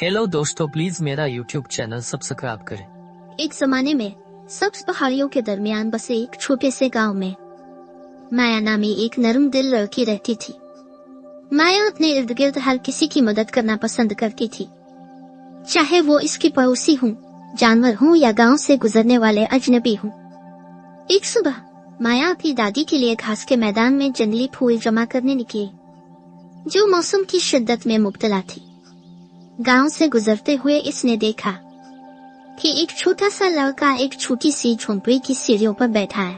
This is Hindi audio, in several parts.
हेलो दोस्तों, प्लीज मेरा यूट्यूब चैनल सब्सक्राइब करें। एक जमाने में सब्ज पहाड़ियों के दरमियान बसे एक छोटे से गांव में माया नामी एक नरम दिल लड़की रहती थी। माया अपने इर्द गिर्द हर किसी की मदद करना पसंद करती थी, चाहे वो इसकी पड़ोसी हों, जानवर हों या गांव से गुजरने वाले अजनबी हों। एक सुबह माया अपनी दादी के लिए घास के मैदान में जंगली फूल जमा करने निकली, जो मौसम की शिद्दत में मुब्तला थी। गांव से गुजरते हुए इसने देखा कि एक छोटा सा लड़का एक छोटी सी झोंपड़ी की सीढ़ियों पर बैठा है।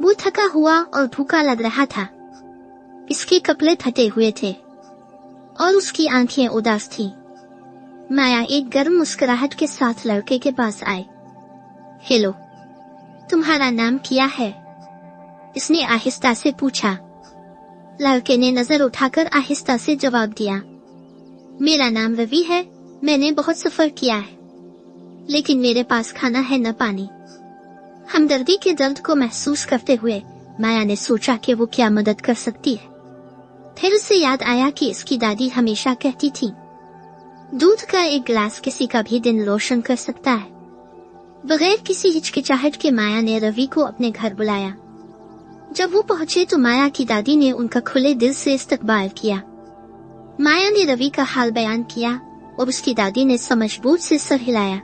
वो थका हुआ और भूखा लग रहा था। इसके कपड़े फटे हुए थे और उसकी आंखें उदास थीं। माया एक गर्म मुस्कुराहट के साथ लड़के के पास आई। हेलो, तुम्हारा नाम क्या है? इसने आहिस्ता से पूछा। लड़के ने नजर उठाकर आहिस्ता से जवाब दिया, मेरा नाम रवि है। मैंने बहुत सफर किया है, लेकिन मेरे पास खाना है न पानी। हमदर्दी के दर्द को महसूस करते हुए माया ने सोचा कि वो क्या मदद कर सकती है। फिर उसे याद आया कि इसकी दादी हमेशा कहती थी, दूध का एक गिलास किसी का भी दिन रोशन कर सकता है। बगैर किसी हिचकिचाहट के माया ने रवि को अपने घर बुलाया। जब वो पहुंचे तो माया की दादी ने उनका खुले दिल से इस्तकबाल किया। माया ने रवि का हाल बयान किया और उसकी दादी ने समझबूझ से सर हिलाया।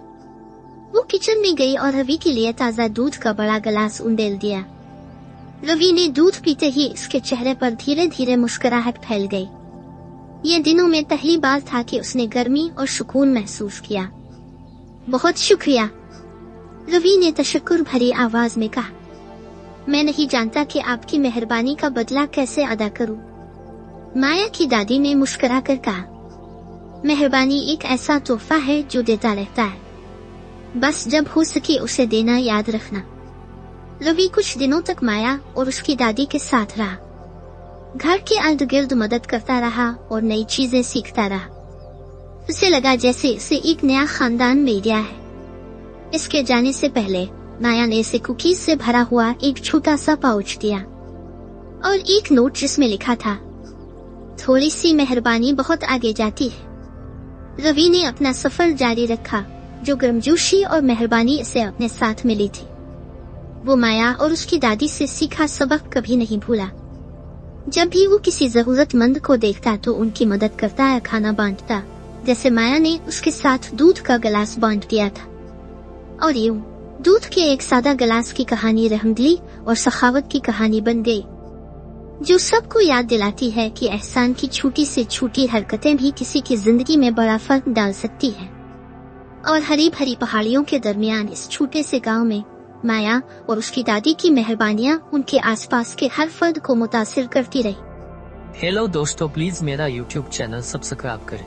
वो किचन में गई और रवि के लिए ताज़ा दूध का बड़ा गिलास उंडेल दिया। रवि ने दूध पीते ही इसके चेहरे पर धीरे धीरे मुस्कुराहट फैल गई। ये दिनों में पहली बार था कि उसने गर्मी और सुकून महसूस किया। बहुत शुक्रिया, रवि ने तशक्कुर भरी आवाज में कहा। मैं नहीं जानता कि आपकी मेहरबानी का बदला कैसे अदा करूं। माया की दादी ने मुस्कुराकर कहा, मेहरबानी एक ऐसा तोहफा है जो देता रहता है, बस जब हो सके उसे देना याद रखना। रवि कुछ दिनों तक माया और उसकी दादी के साथ रहा। घर के इर्द गिर्द मदद करता रहा और नई चीजें सीखता रहा। उसे लगा जैसे इसे एक नया खानदान मिल गया है। इसके जाने से पहले माया ने इसे कुकीज से भरा हुआ एक छोटा सा पाउच दिया और एक नोट जिसमें लिखा था, थोड़ी सी मेहरबानी बहुत आगे जाती है। रवि ने अपना सफर जारी रखा, जो गर्मजोशी और मेहरबानी इसे अपने साथ मिली थी। वो माया और उसकी दादी से सीखा सबक कभी नहीं भूला। जब भी वो किसी जरूरतमंद को देखता तो उनकी मदद करता या खाना बांटता, जैसे माया ने उसके साथ दूध का गिलास बांट दिया था। और यूं दूध के एक सादा गिलास की कहानी रहमदिली और सखावत की कहानी बन गई, जो सबको याद दिलाती है कि एहसान की छोटी से छोटी हरकतें भी किसी की जिंदगी में बड़ा फर्क डाल सकती है। और हरी भरी पहाड़ियों के दरमियान इस छोटे से गांव में माया और उसकी दादी की मेहरबानियां उनके आसपास के हर फर्द को मुतासिर करती रही। हेलो दोस्तों, प्लीज मेरा यूट्यूब चैनल सब्सक्राइब करें।